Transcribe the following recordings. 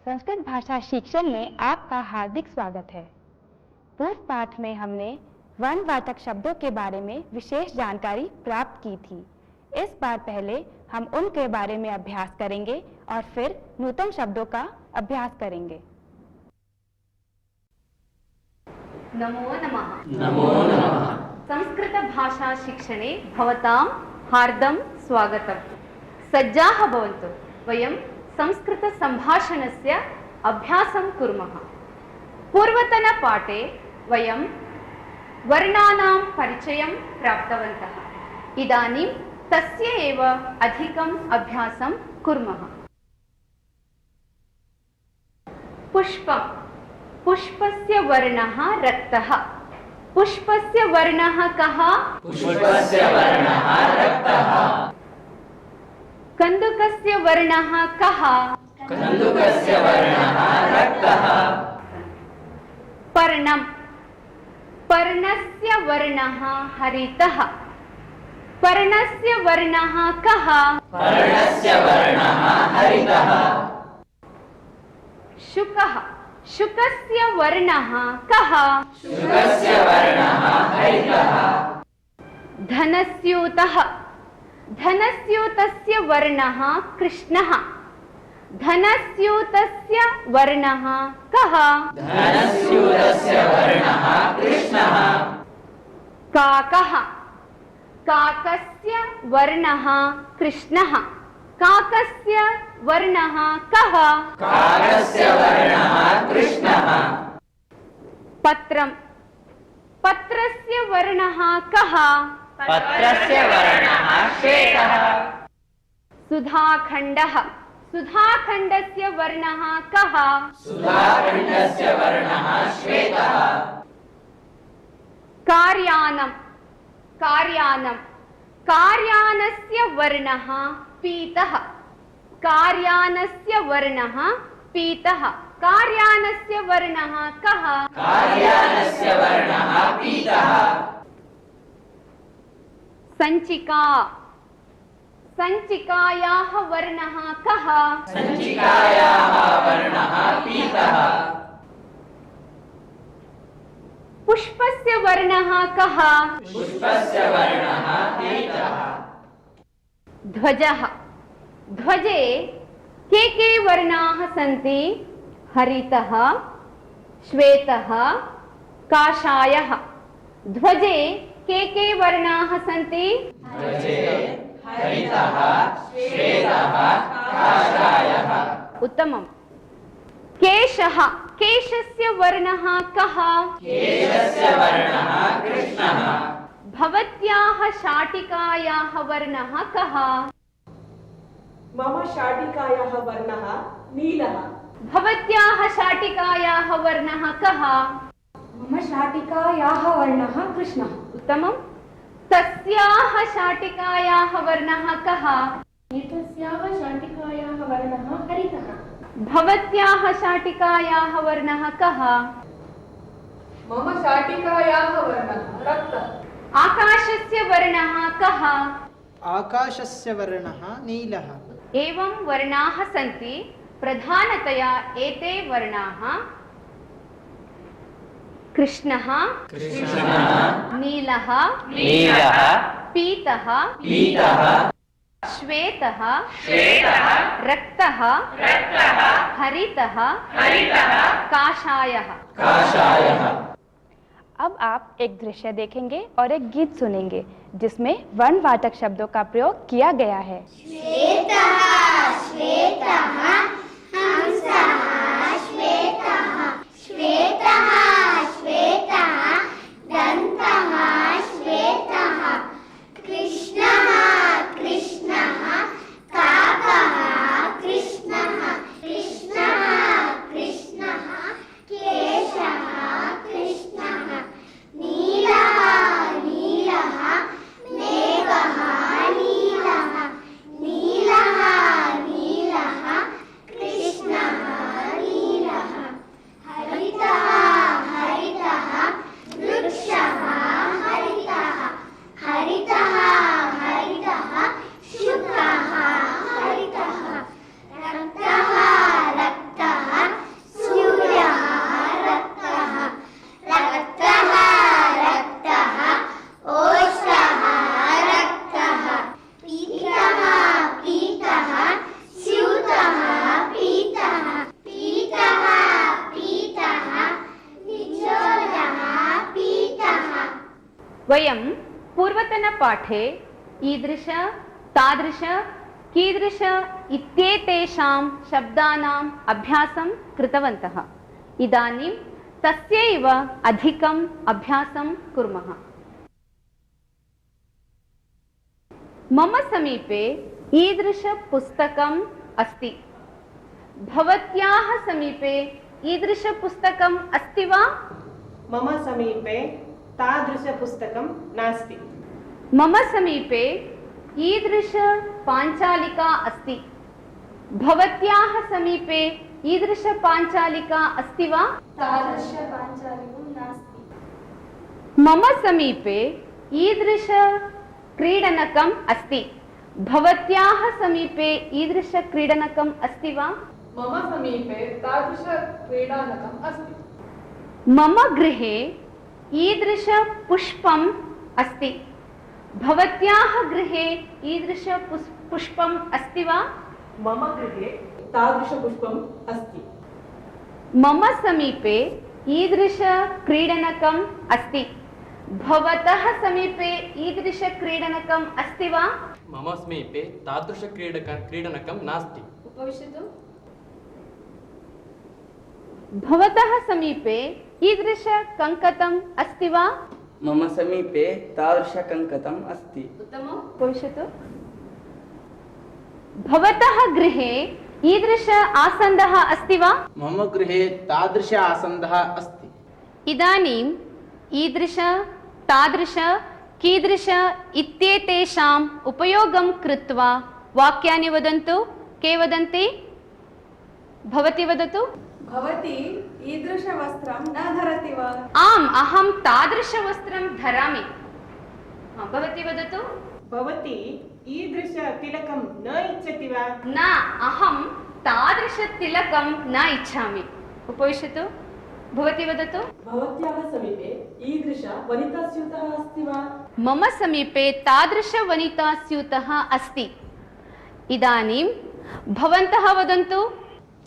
संस्कृत भाषा शिक्षण में आपका हार्दिक स्वागत है। पूर्व पाठ में हमने वर्णवाचक शब्दों के बारे में विशेष जानकारी प्राप्त की थी। इस बार पहले हम उनके बारे में अभ्यास करेंगे और फिर नूतन शब्दों का अभ्यास करेंगे। नमो नमः। नमो नमः। संस्कृत भाषा शिक्षणे भवतां हार्दं स्वागतम्। सज्जाः भवन्तु। वयं संस्कृत सम्भाषणस्य अभ्यासं कुर्मः। पूर्वतनपाठे वयं वर्णानां परिचयं प्राप्तवन्तः। इदानीं तस्य एव अधिकम् अभ्यासं कुर्मः। पुष्पं, पुष्पस्य वर्णः रक्तः। पुष्पस्य वर्णः कः? पुष्पस्य वर्णः रक्तः। कन्दुकस्य वर्णः कः? कन्दुकस्य वर्णः रक्तः। पर्णं, पर्णस्य वर्णः हरितः। पर्णस्य वर्णः कः? पर्णस्य वर्णः हरितः। शुकः, शुकस्य वर्णः कः? शुकस्य वर्णः हरितः। धनस्यूतः, धनस्यूतस्य वर्णः कृष्णः। धनस्यूतस्य वर्णः कः? धनस्यूतस्य वर्णः कृष्णः। काकः, काकस्य वर्णः कृष्णः। काकस्य वर्णः कः? काकस्य वर्णः कृष्णः। पत्रं, पत्रस्य वर्णः कः? पत्रस्य वर्णः श्वेतः। सुधाखण्डः, सुधाखण्डस्य वर्णः कः? सुधाखण्डस्य वर्णः श्वेतः। कार्यानं, कार्यानं, कार्यानस्य वर्णः पीतः। कार्यानस्य वर्णः पीतः। कार्यानस्य वर्णः कः? कार्यानस्य वर्णः पीतः। सञ्चिका, सञ्चिकायाः वर्णः कः? सञ्चिकायाः वर्णः पीतः। पुष्पस्य वर्णः कः? पुष्पस्य वर्णः पीतः। ध्वजः, ध्वजे के वर्णाः सन्ति? हरितः, श्वेतः, काषायः। ध्वजे के वर्णाः सन्ति? ध्वजे हरितः, श्वेतः, काषायः। उत्तमम्। केशः, केशस्य वर्णः कः? केशस्य वर्णः कृष्णः। भवत्याः शाटिकायाः वर्णः कः? मम शाटिकायाः वर्णः नीलः। भवत्याः शाटिकायाः वर्णः कः? मम शाटिकायाः वर्णः कृष्णः। उत्तमम्। तस्याः शाटिकायाः वर्णः कः? एतस्याः शाटिकायाः वर्णः हरितः। भवत्याः शाटिकायाः वर्णः कः? मम शाटिकायाः वर्णः रक्तः। आकाशस्य वर्णः कः? आकाशस्य वर्णः नीलः। एवं वर्णाः सन्ति। प्रधानतया एते वर्णाः कृष्णः, नीलः, नीलः, पीतः, पीतः, श्वेतः, श्वेतः, रक्तः, रक्तः, हरितः, हरितः, काषायः। काषायः। अब आप एक दृश्य देखेंगे और एक गीत सुनेंगे जिसमें वर्णवाचक शब्दों का प्रयोग किया गया है। श्वेतः, श्वेतः, हंसः, श्वेतः, श्वेतः, श्वेतः, दन्तः, श्वेतः, कृष्णः, कृष्णः, काकः, कृष्णः, कृष्णः, कृष्णः, केशः, कृष्णः, नीलः, नीलः, मेघः, नीलः, नीलः, नीलः, कृष्णः, वयं पूर्वतनपाठे ईदृश तादृश कीदृश इत्येतेषां शब्दानाम् अभ्यासं कृतवन्तः। इदानीं तस्यैव अधिकम् अभ्यासं कुर्मः। मम समीपे ईदृशपुस्तकम् अस्ति। भवत्याः समीपे ईदृशपुस्तकम् अस्ति वा? मम समीपे तादृशपुस्तकं नास्ति। मम समीपे ईदृशपाञ्चालिका अस्ति। भवत्याः समीपे ईदृशपाञ्चालिका अस्ति वा? तादृशपाञ्चालिका नास्ति। मम समीपे ईदृशक्रीडनकम् अस्ति। भवत्याः समीपे ईदृशक्रीडनकम् अस्ति वा? मम समीपे तादृशक्रीडानकम् अस्ति। मम गृहे ईदृशपुष्पम् अस्ति। भवत्याः गृहे ईदृशपुष्पम् अस्ति वा? मम गृहे तादृशपुष्पम् अस्ति। मम समीपे ईदृशक्रीडनकम् अस्ति। भवतः समीपे ईदृशक्रीडनकम् अस्ति वा? मम समीपे तादृशक्रीडनकं नास्ति। उपविशतु। भवतः समीपे ईदृशकङ्कतम् अस्ति वा? मम समीपे तादृशकङ्कतम् अस्ति। उत्तमम्। उपविशतु। भवतः गृहे ईदृश आसन्दः अस्ति वा? मम गृहे तादृश आसन्दः अस्ति। इदानीम् ईदृश तादृश कीदृश इत्येतेषाम् उपयोगं कृत्वा वाक्यानि वदन्तु। के वदन्ति? भवती वदतु। भवती ईदृशवस्त्रं न धरति वा? आम्, अहं तादृशवस्त्रं धरामि। भवती वदतु। भवती ईदृशतिलकं न इच्छति वा? न, अहं तादृशतिलकं न इच्छामि। उपविशतु। भवती वदतु। भवत्याः समीपे ईदृशवनितास्यूतः अस्ति वा? मम समीपे तादृशवनितास्यूतः अस्ति। इदानीं भवन्तः वदन्तु।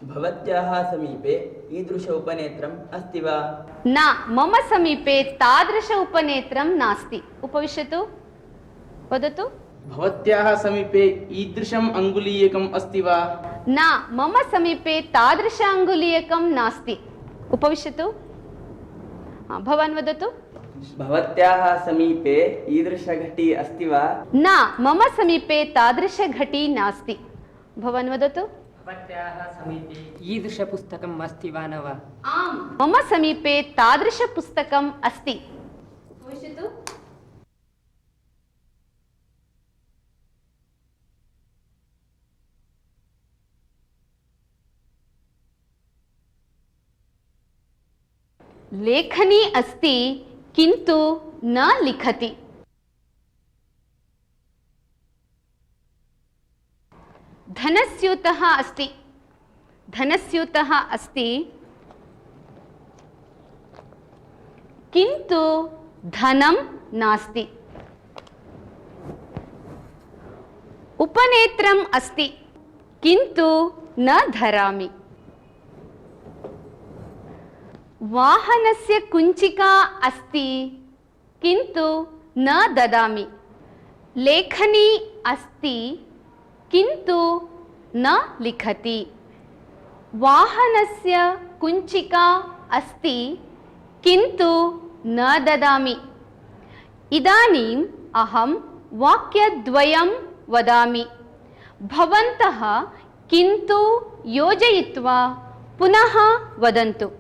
भवत्याः समीपे ईदृश उपनेत्रम् अस्ति वा? न, मम समीपे तादृश उपनेत्रं नास्ति। उपविशतु। वदतु। भवत्याः समीपे ईदृशम् अङ्गुलीयकम् अस्ति वा? न, मम समीपे तादृश अङ्गुलीयकं नास्ति। उपविशतु। भवान् वदतु। भवत्याः समीपे ईदृशघटी अस्ति वा? न, मम समीपे तादृशघटी नास्ति। भवान् वदतु। भवत्याः समीपे ईदृशपुस्तकम् अस्ति वा न वा? आम्, मम समीपे तादृशपुस्तकम् अस्ति। उपविशतु। लेखनी अस्ति किन्तु न लिखति। धनस्यूतः अस्ति। धनस्यूतः अस्ति किन्तु धनं नास्ति। उपनेत्रम् अस्ति किन्तु न धरामि। वाहनस्य कुञ्चिका अस्ति किन्तु न ददामि। लेखनी अस्ति किन्तु न लिखति। वाहनस्य कुञ्चिका अस्ति किन्तु न ददामि। इदानीम् अहं वाक्यद्वयं वदामि। भवन्तः किन्तु योजयित्वा पुनः वदन्तु।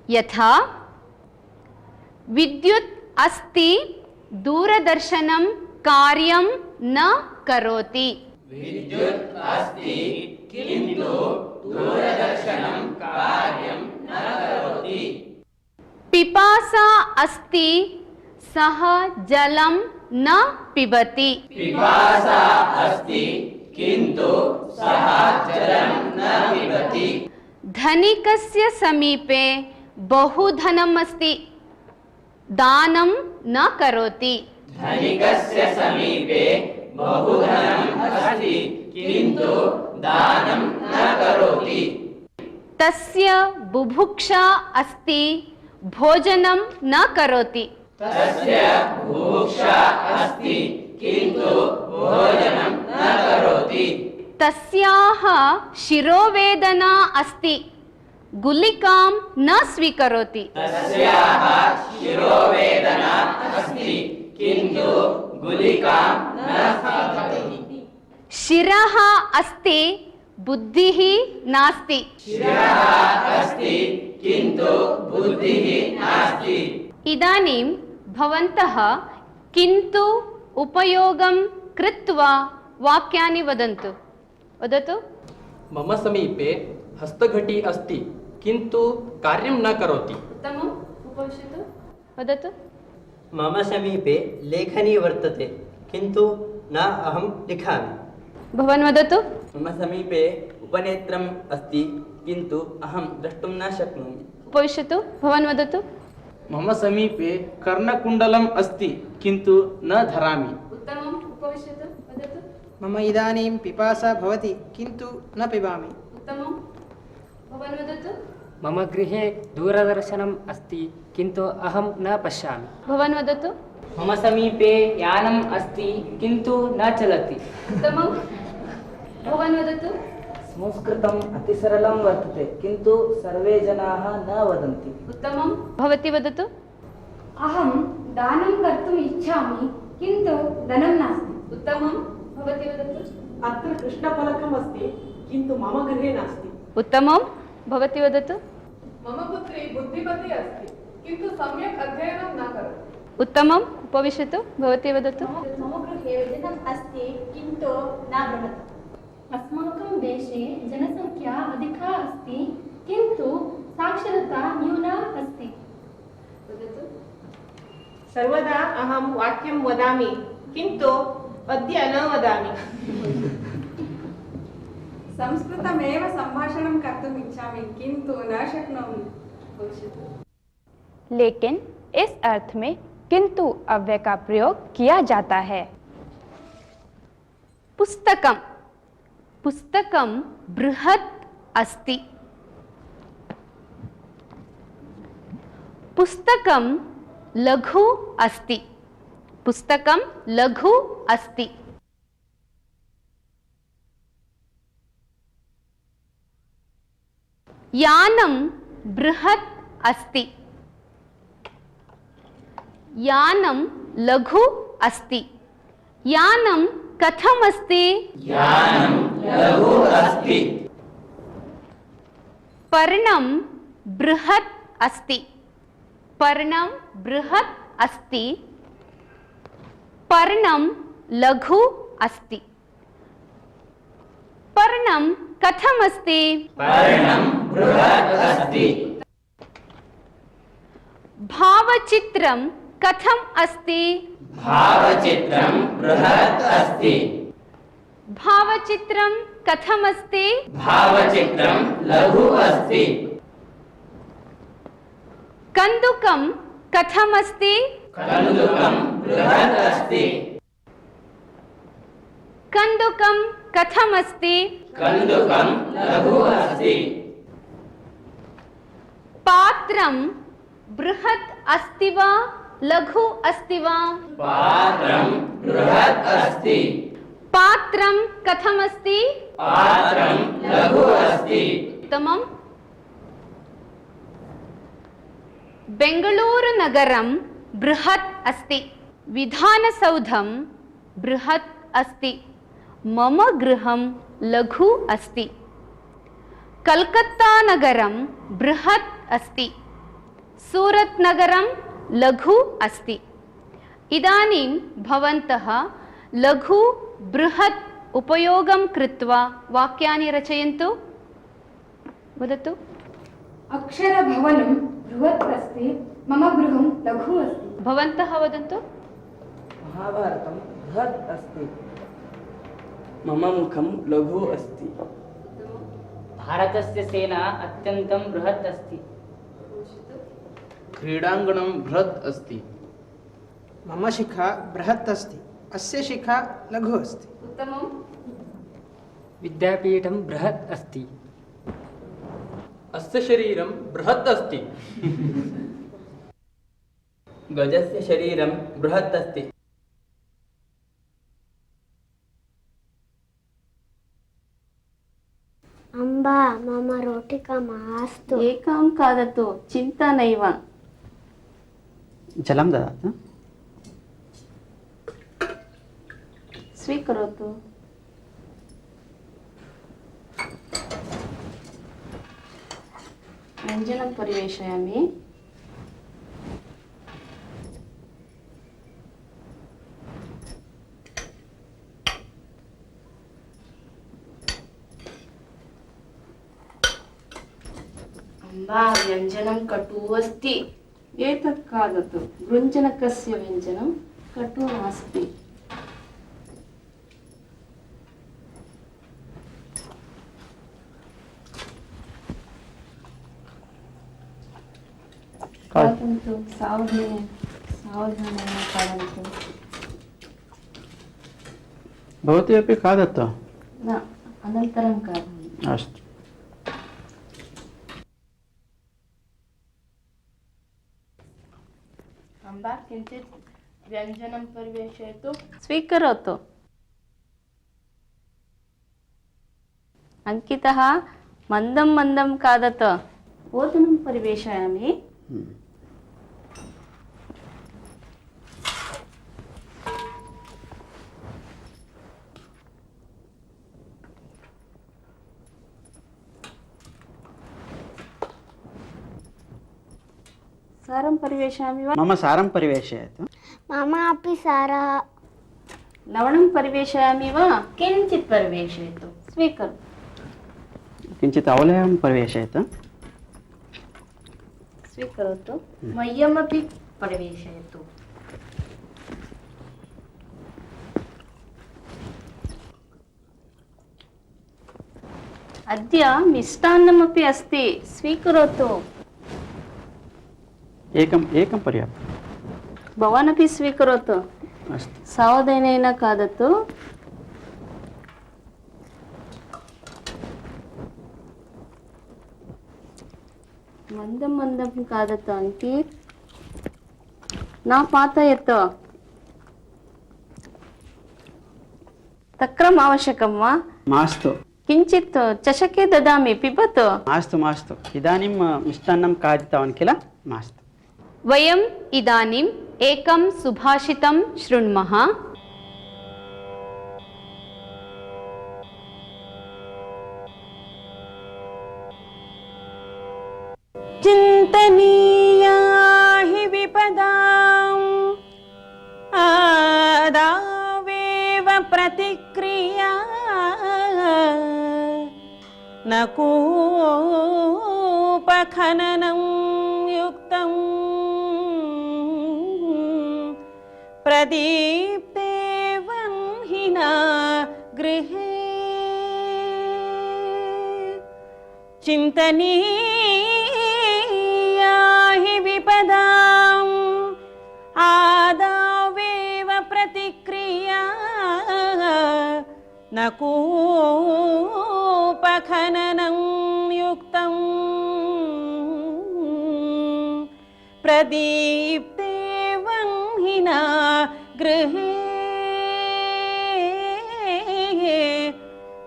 यथा विद्युत् अस्ति दूरदर्शनं कार्यं न करोति। विद्युत् अस्ति किन्तु दूरदर्शनं कार्यं न करोति। पिपासा अस्ति सः जलं न पिबति। पिपासा अस्ति किन्तु सः जलं न पिबति। धनिकस्य समीपे बहु धनम् अस्ति, दानं न करोति। धनिकस्य समीपे बहु धनम् अस्ति किन्तु दानं न करोति। तस्य बुभुक्षा अस्ति भोजनं न करोति तस्य बुभुक्षा अस्ति किन्तु भोजनं न करोति तस्याः शिरोवेदना अस्ति गुलिकां न स्वीकरोति तस्याः शिरोवेदना अस्ति किन्तु गुलिकां न स्वीकरोति शिरः अस्ति बुद्धिः नास्ति शिरः अस्ति किन्तु बुद्धिः नास्ति इदानीं भवन्तः किन्तु उपयोगं कृत्वा वाक्यानि वदन्तु वदतु मम समीपे हस्तघटी अस्ति किन्तु कार्यं न करोति उत्तमम् उपविशतु वदतु मम समीपे लेखनी वर्तते किन्तु न अहं लिखामि भवान् वदतु मम समीपे उपनेत्रम् अस्ति किन्तु अहं द्रष्टुं न शक्नोमि उपविशतु भवान् वदतु मम समीपे कर्णकुण्डलम् अस्ति किन्तु न धरामि उत्तमम् उपविशतु वदतु मम इदानीं पिपासा भवति किन्तु न पिबामि उत्तमं भवान् वदतु मम गृहे दूरदर्शनम् अस्ति किन्तु अहं न पश्यामि भवान् वदतु मम समीपे यानम् अस्ति किन्तु न चलति उत्तमं भवान् वदतु संस्कृतम् अतिसरलं वर्तते किन्तु सर्वे जनाः न वदन्ति उत्तमं भवती वदतु अहं दानं कर्तुम् इच्छामि किन्तु धनं नास्ति उत्तमं भवती वदतु अत्र कृष्णफलकम् अस्ति किन्तु मम गृहे नास्ति उत्तमं भवती वदतु मम पुत्री बुद्धिमती अस्ति किन्तु सम्यक् अध्ययनं न करोति उत्तमम् उपविशतु भवती वदतु मम गृहे धनम् अस्ति किन्तु न भवति अस्माकं देशे जनसंख्या अधिका अस्ति किन्तु साक्षरता न्यूना अस्ति वदतु सर्वदा अहं वाक्यं वदामि किन्तु अद्य न वदामि संस्कृतमेव सम्भाषणं कर्तुम् इच्छामि किन्तु न शक्नोमि लेकिन इस अर्थ में किंतु अव्यय का प्रयोग किया जाता है। पुस्तकं पुस्तकं बृहत् अस्ति पुस्तकं लघु अस्ति पुस्तकं लघु अस्ति यानं बृहत् अस्ति यानं लघु अस्ति यानं कथम् अस्ति यानं लघु अस्ति पर्णं बृहत् अस्ति पर्णं बृहत् अस्ति पर्णं लघु अस्ति पर्णं कथम् अस्ति पर्णं बृहत् अस्ति भावचित्रं कथम् अस्ति भावचित्रं बृहत् अस्ति भावचित्रं कथम् अस्ति भावचित्रं लघु अस्ति कन्दुकं कथम् अस्ति कन्दुकं बृहत् अस्ति कन्दुकं कथम् अस्ति कन्दुकं लघु अस्ति पात्रं बृहत् अस्ति वा लघु अस्ति वा पात्रं बृहत् अस्ति पात्रं कथम् अस्ति पात्रं लघु अस्ति उत्तमम् बेङ्गळूरुनगरं बृहत् अस्ति विधानसौधं बृहत् अस्ति मम गृहं लघु अस्ति कल्कत्तानगरं बृहत् अस्ति सूरत् नगरं लघु अस्ति इदानीं भवन्तः लघु बृहत् उपयोगं कृत्वा वाक्यानि रचयन्तु वदतु अक्षरभवनं बृहत् अस्ति मम गृहं लघु अस्ति भवन्तः वदन्तु महाभारतं बृहत् अस्ति मम मुखं लघु अस्ति भारतस्य सेना अत्यन्तं बृहत् अस्ति क्रीडाङ्गणं बृहत् अस्ति मम शिखा बृहत् अस्ति अस्य शिखा लघु अस्ति उत्तमम् विद्यापीठं बृहत् अस्ति अस्य शरीरं बृहत् अस्ति गजस्य शरीरं बृहत् अस्ति। अम्बा मम रोटिका मास्तु। एकां खादतु, चिन्ता नैव। जलं ददातु। स्वीकरोतु। व्यञ्जनं परिवेशयामि। अम्बा व्यञ्जनं कटुः अस्ति। एतत् खादतु। गृञ्जनकस्य व्यञ्जनं कटुः नास्ति। खादन्तु, सावधानेन खादन्तु। भवती अपि खादतु। न, अनन्तरं खादामि। अस्तु। अम्बा किञ्चित् व्यञ्जनं परिवेशयतु। स्वीकरोतु। अंकितः मन्दं मन्दं खादतु। ओदनं परिवेशयामि। सारं परिवेशयामि वा? मम सारं परिवेशयतु। मम अपि सारः। लवणं परिवेशयामि वा? किञ्चित् परिवेशयतु। स्वीकरोतु। किञ्चित् अवलेहं परिवेशयतु। स्वीकरोतु। मह्यमपि परिवेशयतु। अद्य मिष्टान्नमपि अस्ति। स्वीकरोतु। एकं पर्याप्तं। भवानपि स्वीकरोतु। अस्तु। सावधानेन खादतु। मन्दं मन्दं खादतु अंकित। न पातयतु। तक्रम् आवश्यकं वा? मास्तु। किञ्चित् चषके ददामि, पिबतु। मास्तु मास्तु, इदानीं मिष्टान्नं खादितवान् किल, मास्तु। वयम् इदानीम् एकं सुभाषितं शृण्मः। चिन्तनीया हि विपदाम् आदावेव प्रतिक्रिया न कूपखननं युक्तं प्रदीप्ते वह्निना गृहे चिन्तनीया हि विपदाम् आदावेव प्रतिक्रिया न कूपखननं युक्तं प्रदीप्ते वह्निना गृहे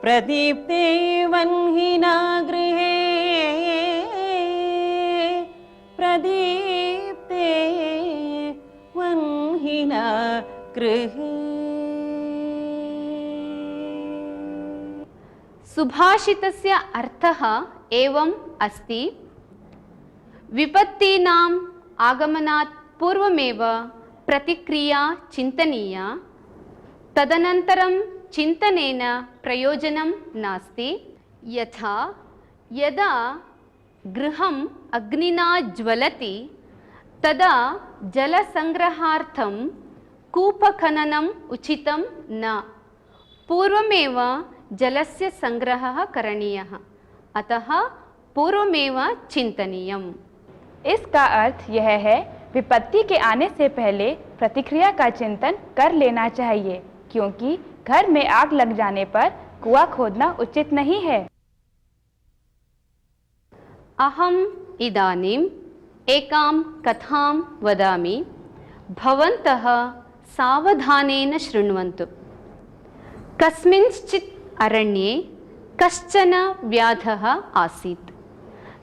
प्रदीप्ते वह्निना गृहे प्रदीप्ते वह्निना गृहे। सुभाषितस्य अर्थः एवम् अस्ति। विपत्तीनाम् आगमनात् पूर्वमेव प्रतिक्रिया चिन्तनीया, तदनन्तरं चिन्तनेन प्रयोजनं नास्ति। यथा यदा गृहम् अग्निना ज्वलति तदा जलसंग्रहार्थं कूपखननम् उचितं न, पूर्वमेव जलस्य संग्रहः करणीयः, अतः पूर्वमेव चिन्तनीयम्। इसका अर्थ यह है, विपत्ति के आने से पहले प्रतिक्रिया का चिंतन कर लेना चाहिए, क्योंकि घर में आग लग जाने पर कुआं खोदना उचित नहीं है। अहम् इदानीम् एकां कथां वदामि। भवन्तः सावधानेन शृण्वन्तु। कस्मिंश्चित् अरण्ये कश्चन व्याधः आसीत्।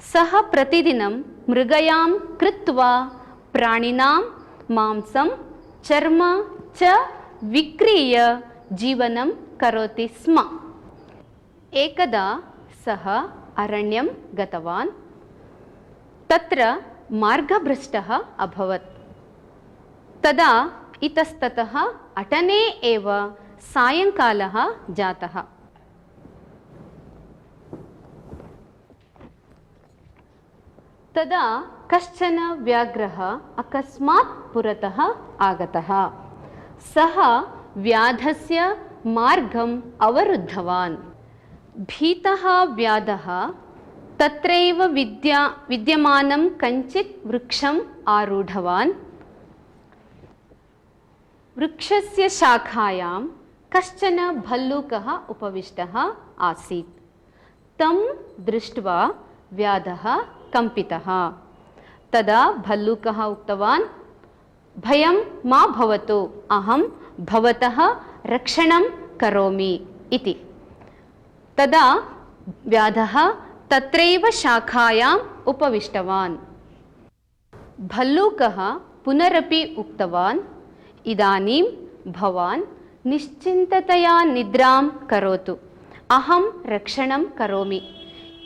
सः प्रतिदिनं मृगयां कृत्वा प्राणिनां मांसं चर्म च विक्रीय जीवनं करोति स्म। एकदा सः अरण्यं गतवान्। तत्र मार्गभ्रष्टः अभवत्। तदा इतस्ततः अटने एव सायङ्कालः जातः। तदा कश्चन व्याघ्रः अकस्मात् पुरतः आगतः। सः व्याधस्य मार्गम् अवरुद्धवान्। भीतः व्याधः तत्रैव विद्यमानं कञ्चित् वृक्षम् आरूढवान्। वृक्षस्य शाखायां कश्चन भल्लूकः उपविष्टः आसीत्। तं दृष्ट्वा व्याधः कंपितः। तदा भल्लूकः उक्तवान्, भयं मा भवतु, अहं भवतः रक्षणं करोमि इति। तदा व्याधः तत्रैव शाखायाम् उपविष्टवान्। भल्लूकः पुनरपि उक्तवान्, इदानीं भवान् निश्चिन्ततया निद्रां करोतु, अहं रक्षणं करोमि।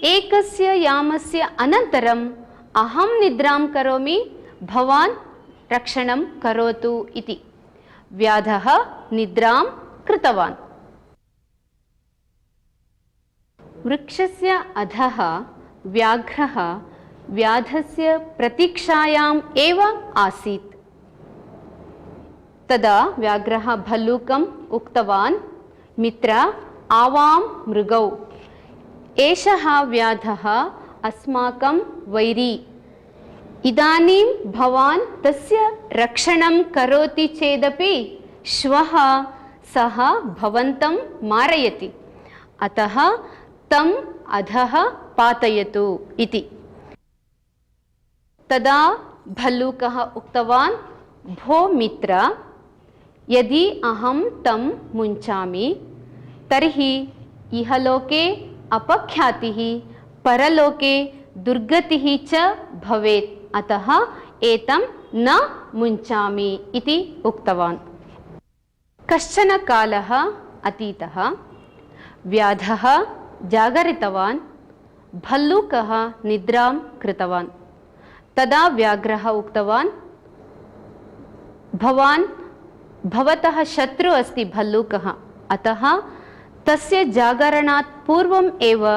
एकस्य यामस्य अनन्तरम् अहं निद्रां करोमि, भवान् रक्षणं करोतु इति। व्याधः निद्रां कृतवान्। वृक्षस्य अधः व्याघ्रः व्याधस्य प्रतीक्षायाम् एव आसीत्। तदा व्याघ्रः भल्लूकम् उक्तवान्, मित्र, आवां मृगौ, एषः व्याधः अस्माकं वैरी। इदानीं भवान् तस्य रक्षणं करोति चेदपि श्वः सः भवन्तं मारयति, अतः तम् अधः पातयतु इति। तदा भल्लूकः उक्तवान्, भो मित्र, यदि अहं तं मुञ्चामि तर्हि इहलोके अपख्यातिः, परलोके दुर्गतिः च भवेत्, अतः एतं न मुञ्चामि इति उक्तवान्। कश्चन कालः अतीतः। व्याधः जागरितवान्। भल्लूकः निद्रां कृतवान्। तदा व्याघ्रः उक्तवान्, भवतः शत्रु अस्ति भल्लूकः, अतः तस्य जागरणात् पूर्वम् एव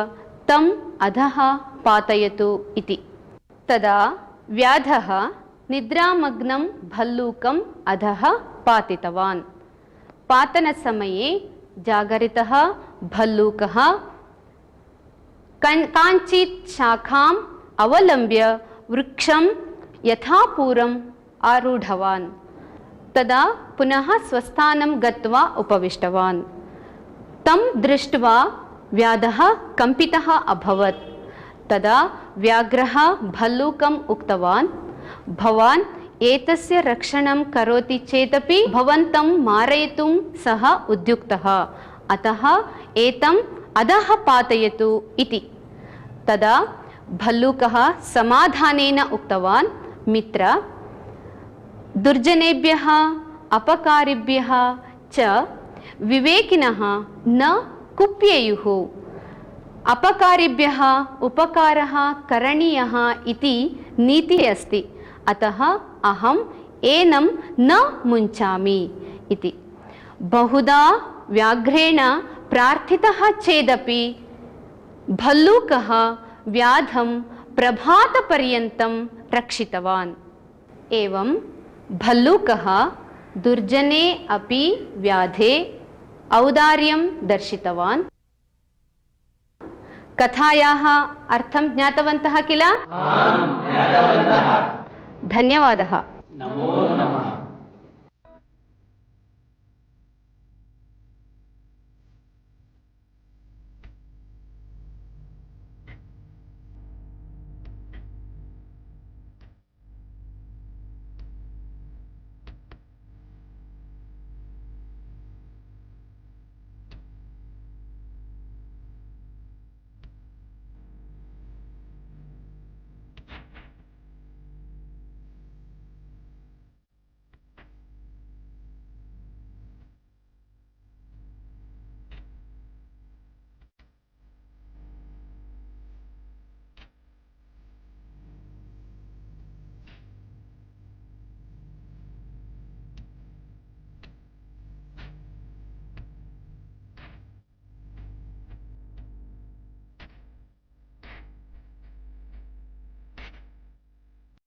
तम् अधः पातयतु इति। तदा व्याधः निद्रामग्नं भल्लूकम् अधः पातितवान्। पातनसमये जागरितः भल्लूकः काञ्चित् शाखाम् अवलम्ब्य वृक्षं यथापूर्वम् आरूढवान्। तदा पुनः स्वस्थानं गत्वा उपविष्टवान्। तं दृष्ट्वा व्याधः कंपितः अभवत्। तदा व्याघ्रः भल्लूकम् उक्तवान्, भवान् एतस्य रक्षणं करोति चेदपि भवन्तं मारयितुं सः उद्युक्तः, अतः एतम् अधः पातयतु इति। तदा भल्लूकः समाधानेन उक्तवान्, मित्र, दुर्जनेभ्यः अपकारिभ्यः च विवेकिनः न कुप्येयुः। अपकारिभ्यः उपकारः करणीयः इति नीतिः अस्ति, अतः अहम् एनं न मुञ्चामि इति। बहुधा व्याघ्रेण प्रार्थितः चेदपि भल्लूकः व्याधं प्रभातपर्यन्तं रक्षितवान्। एवं भल्लूकः दुर्जने अपि व्याधे औदार्यं दर्शितवान्। कथायाः अर्थं ज्ञातवन्तः किल? धन्यवादः। नमो नमः।